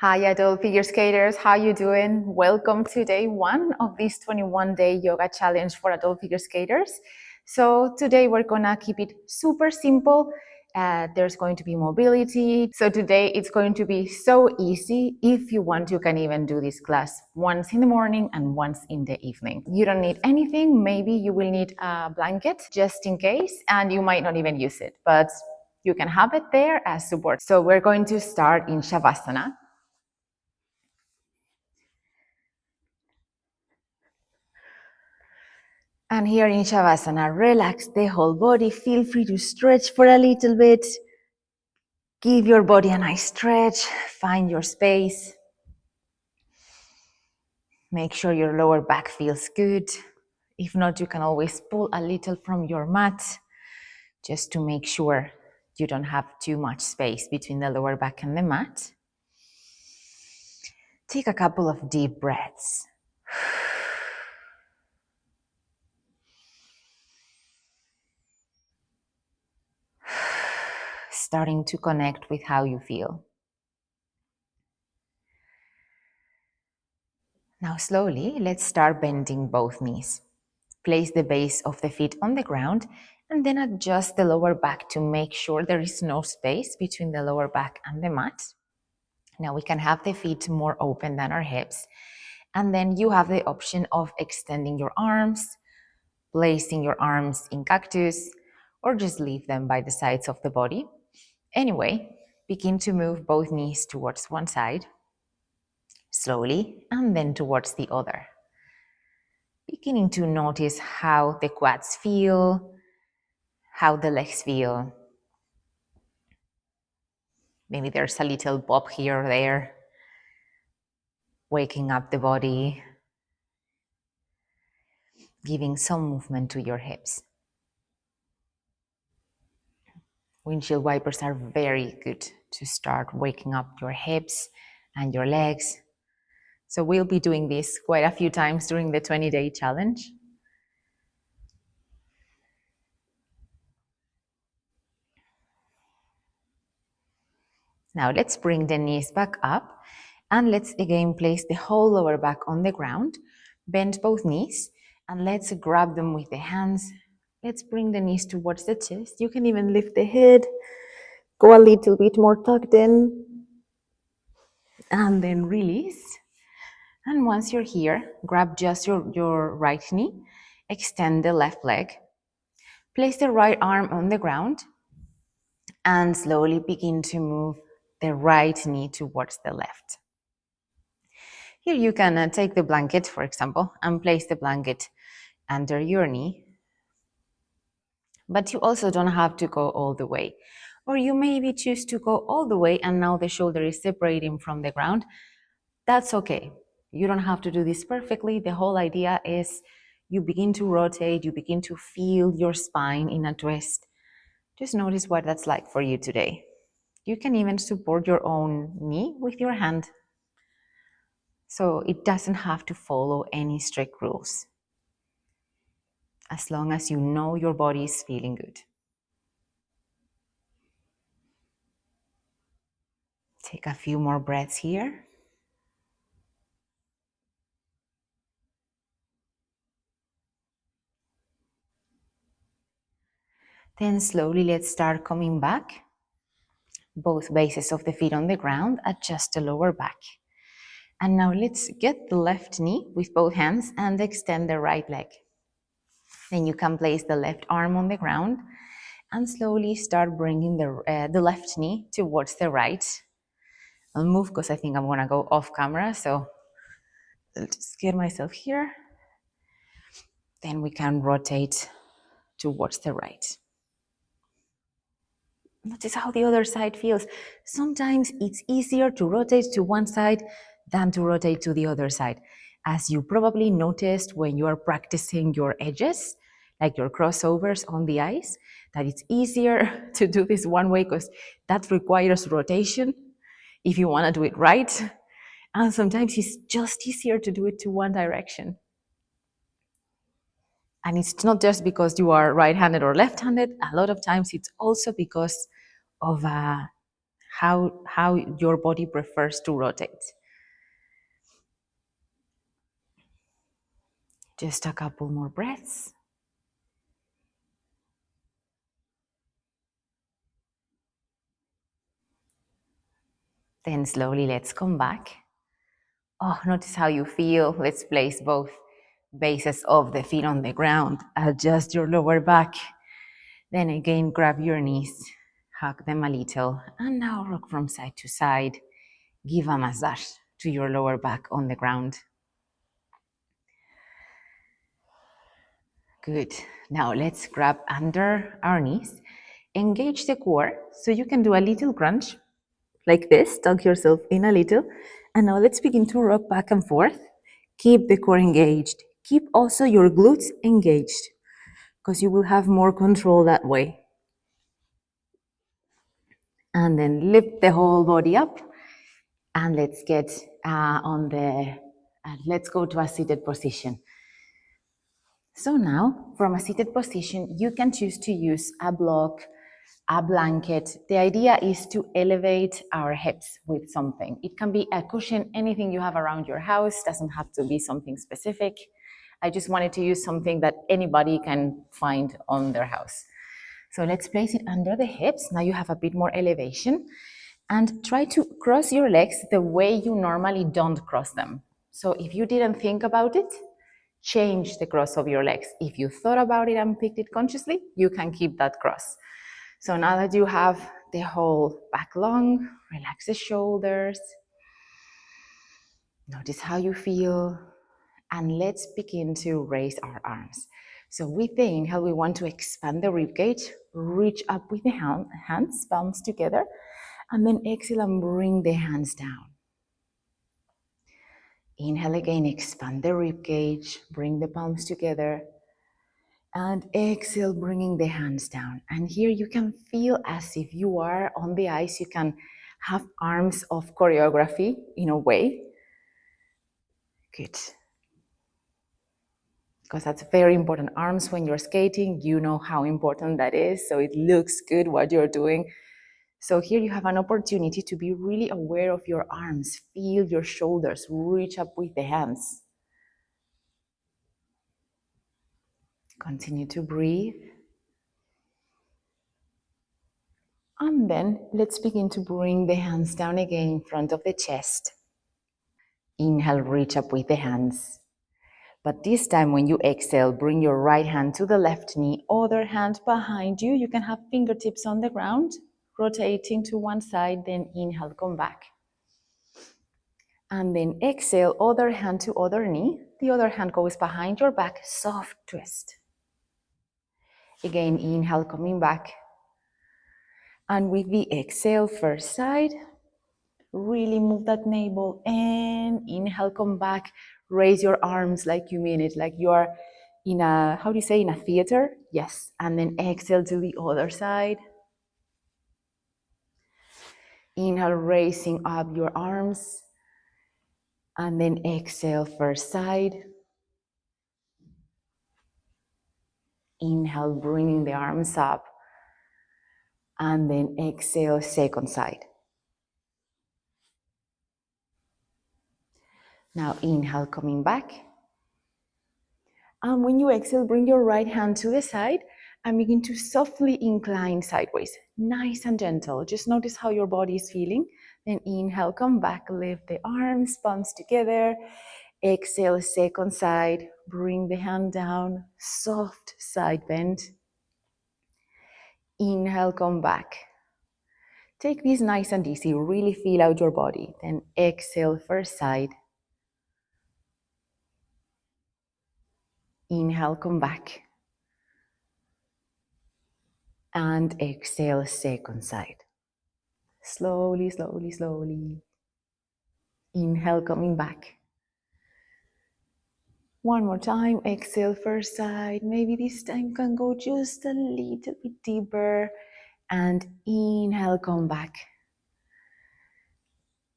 Hi adult figure skaters, how you doing? Welcome to day one of this 21-day yoga challenge for adult figure skaters. So today we're gonna keep it super simple. There's going to be mobility. So today it's going to be so easy. If you want, you can even do this class once in the morning and once in the evening. You don't need anything. Maybe you will need a blanket just in case, and you might not even use it, but you can have it there as support. So we're going to start in Savasana. And here in Savasana, relax the whole body. Feel free to stretch for a little bit. Give your body a nice stretch. Find your space. Make sure your lower back feels good. If not, you can always pull a little from your mat just to make sure you don't have too much space between the lower back and the mat. Take a couple of deep breaths. Starting to connect with how you feel. Now slowly, let's start bending both knees. Place the base of the feet on the ground and then adjust the lower back to make sure there is no space between the lower back and the mat. Now we can have the feet more open than our hips. And then you have the option of extending your arms, placing your arms in cactus, or just leave them by the sides of the body. Anyway, begin to move both knees towards one side, slowly, and then towards the other. Beginning to notice how the quads feel, how the legs feel. Maybe there's a little bob here or there, waking up the body, giving some movement to your hips. Windshield wipers are very good to start waking up your hips and your legs. So we'll be doing this quite a few times during the 20-day challenge. Now let's bring the knees back up and let's again place the whole lower back on the ground. Bend both knees and let's grab them with the hands. Let's bring the knees towards the chest. You can even lift the head, go a little bit more tucked in, and then release. And once you're here, grab just your right knee, extend the left leg, place the right arm on the ground, and slowly begin to move the right knee towards the left. Here you can take the blanket, for example, and place the blanket under your knee. But you also don't have to go all the way. Or you maybe choose to go all the way and now the shoulder is separating from the ground. That's okay. You don't have to do this perfectly. The whole idea is you begin to rotate, you begin to feel your spine in a twist. Just notice what that's like for you today. You can even support your own knee with your hand. So it doesn't have to follow any strict rules, as long as you know your body is feeling good. Take a few more breaths here. Then slowly let's start coming back. Both bases of the feet on the ground, adjust the lower back. And now let's get the left knee with both hands and extend the right leg. Then you can place the left arm on the ground and slowly start bringing the left knee towards the right. I'll move because I think I'm gonna go off camera, so I'll just get myself here. Then we can rotate towards the right. Notice how the other side feels. Sometimes it's easier to rotate to one side than to rotate to the other side. As you probably noticed when you are practicing your edges, like your crossovers on the ice, that it's easier to do this one way because that requires rotation if you want to do it right. And sometimes it's just easier to do it to one direction. And it's not just because you are right-handed or left-handed. A lot of times it's also because of how your body prefers to rotate. Just a couple more breaths. Then slowly let's come back. Oh, notice how you feel. Let's place both bases of the feet on the ground. Adjust your lower back. Then again, grab your knees, hug them a little, and now rock from side to side. Give a massage to your lower back on the ground. Good. Now let's grab under our knees. Engage the core so you can do a little crunch like this. Tuck yourself in a little. And now let's begin to rock back and forth. Keep the core engaged. Keep also your glutes engaged because you will have more control that way. And then lift the whole body up. And let's get let's go to a seated position. So now, from a seated position, you can choose to use a block, a blanket. The idea is to elevate our hips with something. It can be a cushion, anything you have around your house, doesn't have to be something specific. I just wanted to use something that anybody can find on their house. So let's place it under the hips. Now you have a bit more elevation. And try to cross your legs the way you normally don't cross them. So if you didn't think about it, change the cross of your legs. If you thought about it and picked it consciously, you can keep that cross. So now that you have the whole back long, relax the shoulders. Notice how you feel. And let's begin to raise our arms. So with the inhale, we want to expand the ribcage, reach up with the hands, palms together, and then exhale and bring the hands down. Inhale again, expand the ribcage, bring the palms together, and exhale, bringing the hands down. And here you can feel as if you are on the ice. You can have arms of choreography in a way. Good. Because that's very important. Arms when you're skating, you know how important that is. So it looks good what you're doing. So here you have an opportunity to be really aware of your arms. Feel your shoulders, reach up with the hands. Continue to breathe. And then let's begin to bring the hands down again in front of the chest. Inhale, reach up with the hands. But this time when you exhale, bring your right hand to the left knee, other hand behind you. You can have fingertips on the ground, rotating to one side, then inhale, come back. And then exhale, other hand to other knee. The other hand goes behind your back, soft twist. Again, inhale, coming back. And with the exhale, first side, really move that navel and inhale, come back. Raise your arms like you mean it, like you are in a, how do you say, in a theater? Yes. And then exhale to the other side. Inhale, raising up your arms. And then exhale, first side. Inhale, bringing the arms up. And then exhale, second side. Now inhale, coming back. And when you exhale, bring your right hand to the side and begin to softly incline sideways. Nice and gentle. Just notice how your body is feeling. Then inhale, come back, lift the arms, palms together. Exhale, second side. Bring the hand down, soft side bend. Inhale, come back. Take this nice and easy. Really feel out your body. Then exhale, first side. Inhale, come back. And exhale, second side. Slowly, slowly, slowly. Inhale, coming back. One more time. Exhale, first side. Maybe this time can go just a little bit deeper. And inhale, come back.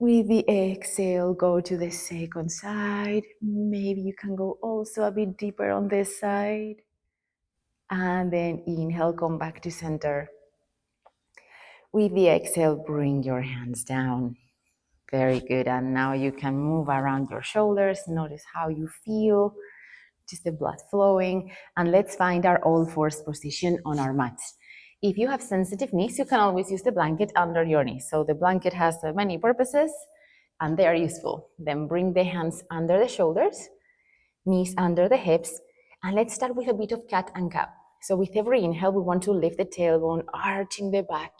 With the exhale, go to the second side. Maybe you can go also a bit deeper on this side. And then inhale, come back to center. With the exhale, bring your hands down. Very good. And now you can move around your shoulders. Notice how you feel, just the blood flowing. And let's find our all fours position on our mat. If you have sensitive knees, you can always use the blanket under your knees. So the blanket has many purposes and they are useful. Then bring the hands under the shoulders, knees under the hips. And let's start with a bit of cat and cow. So with every inhale, we want to lift the tailbone, arching the back.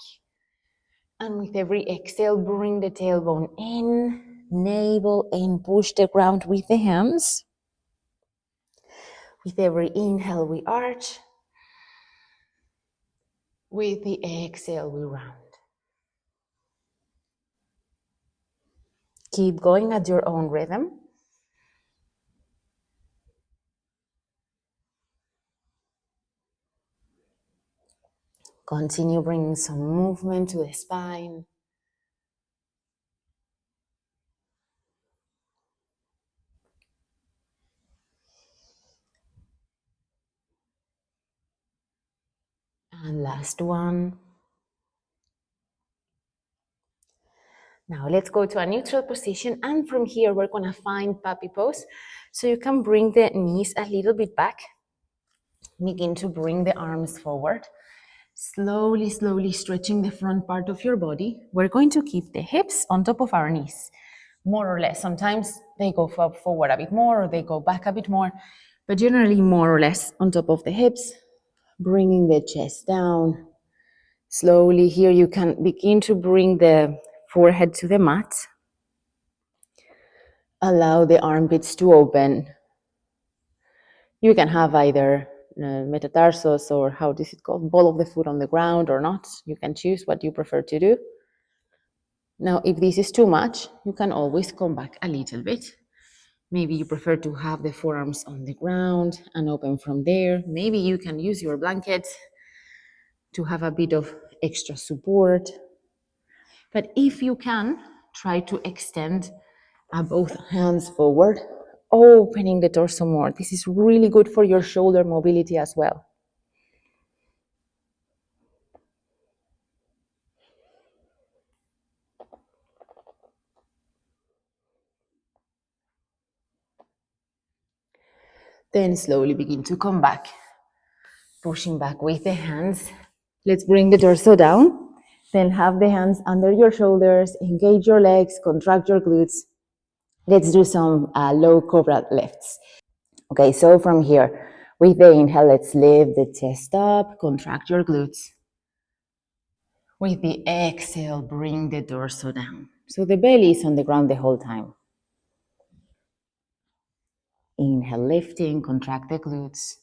And with every exhale, bring the tailbone in, navel in, push the ground with the hands. With every inhale, we arch. With the exhale, we round. Keep going at your own rhythm. Continue bringing some movement to the spine. And last one. Now let's go to a neutral position, and from here we're gonna find puppy pose. So you can bring the knees a little bit back. Begin to bring the arms forward. Slowly, slowly stretching the front part of your body. We're going to keep the hips on top of our knees, more or less. Sometimes they go forward a bit more or they go back a bit more, but generally more or less on top of the hips, bringing the chest down. Slowly here you can begin to bring the forehead to the mat. Allow the armpits to open. You can have either metatarsus or how is it called, ball of the foot on the ground or not. You can choose what you prefer to do. Now, if this is too much, you can always come back a little bit. Maybe you prefer to have the forearms on the ground and open from there. Maybe you can use your blanket to have a bit of extra support. But if you can, try to extend both hands forward, opening the torso more. This is really good for your shoulder mobility as well. Then slowly begin to come back, pushing back with the hands. Let's bring the torso down. Then have the hands under your shoulders, engage your legs, contract your glutes. Let's do some low cobra lifts. Okay, so from here, with the inhale, let's lift the chest up, contract your glutes. With the exhale, bring the torso down. So the belly is on the ground the whole time. Inhale, lifting, contract the glutes.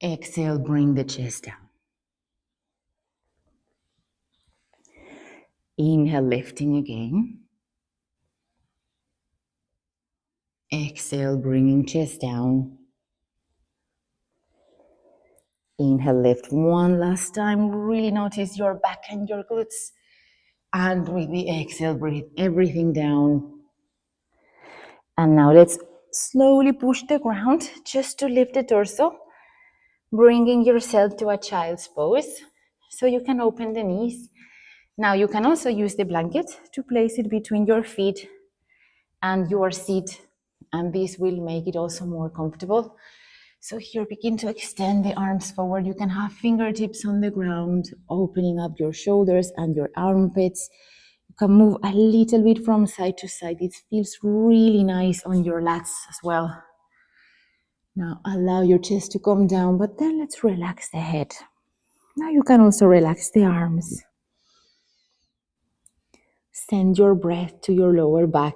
Exhale, bring the chest down. Inhale, lifting again. Exhale, bringing chest down. Inhale, lift one last time. Really notice your back and your glutes. And with the exhale, breathe everything down. And now let's slowly push the ground just to lift the torso, bringing yourself to a child's pose. So you can open the knees. Now you can also use the blanket to place it between your feet and your seat. And this will make it also more comfortable. So here, begin to extend the arms forward. You can have fingertips on the ground, opening up your shoulders and your armpits. You can move a little bit from side to side. It feels really nice on your lats as well. Now allow your chest to come down, but then let's relax the head. Now you can also relax the arms. Send your breath to your lower back.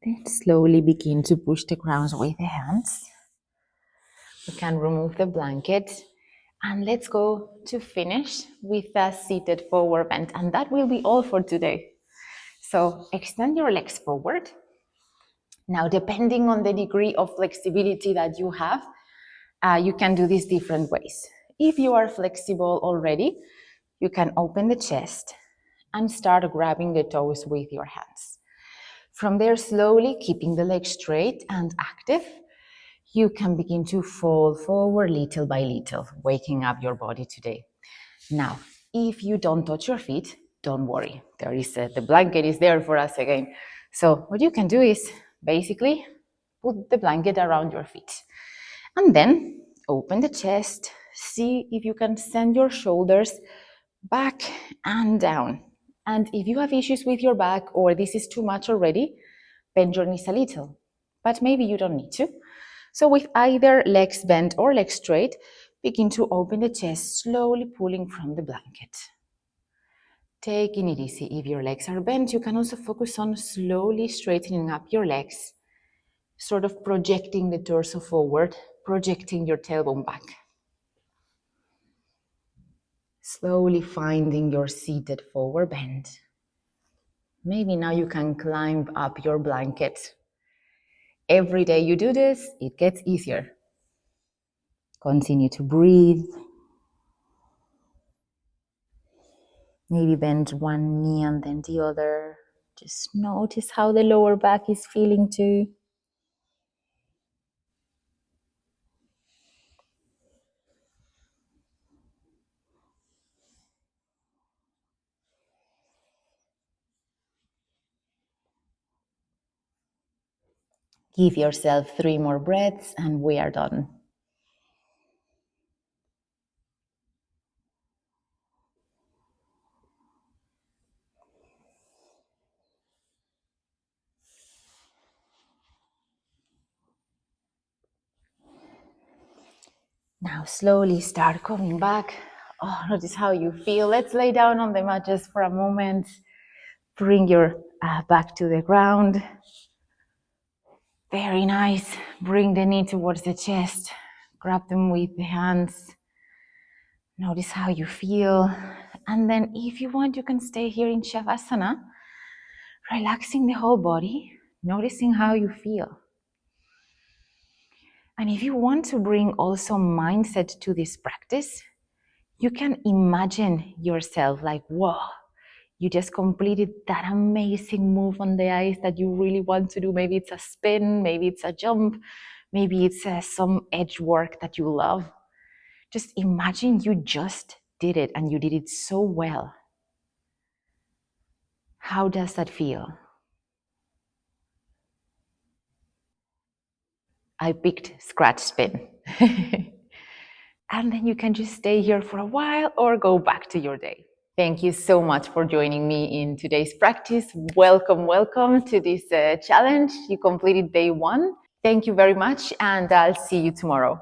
Then slowly begin to push the ground with the hands. You can remove the blanket. And let's go to finish with a seated forward bend. And that will be all for today. So extend your legs forward. Now, depending on the degree of flexibility that you have, You can do this different ways. If you are flexible already, you can open the chest and start grabbing the toes with your hands. From there, slowly keeping the legs straight and active, you can begin to fall forward little by little, waking up your body today. Now, if you don't touch your feet, don't worry. The blanket is there for us again. So what you can do is basically put the blanket around your feet. And then open the chest. See if you can send your shoulders back and down. And if you have issues with your back or this is too much already, bend your knees a little. But maybe you don't need to. So with either legs bent or legs straight, begin to open the chest, slowly pulling from the blanket. Taking it easy. If your legs are bent, you can also focus on slowly straightening up your legs, sort of projecting the torso forward, projecting your tailbone back. Slowly finding your seated forward bend. Maybe now you can climb up your blanket. Every day you do this, it gets easier. Continue to breathe. Maybe bend one knee and then the other. Just notice how the lower back is feeling too. Give yourself 3 more breaths and we are done. Now slowly start coming back. Oh, notice how you feel. Let's lay down on the mat just for a moment. Bring your back to the ground. Very nice. Bring the knee towards the chest. Grab them with the hands. Notice how you feel. And then if you want, you can stay here in Savasana, relaxing the whole body, noticing how you feel. And if you want to bring also mindset to this practice, you can imagine yourself like, whoa, you just completed that amazing move on the ice that you really want to do. Maybe it's a spin, maybe it's a jump, maybe it's some edge work that you love. Just imagine you just did it and you did it so well. How does that feel? I picked scratch spin. And then you can just stay here for a while or go back to your day. Thank you so much for joining me in today's practice. Welcome, welcome to this challenge. You completed day 1. Thank you very much, and I'll see you tomorrow.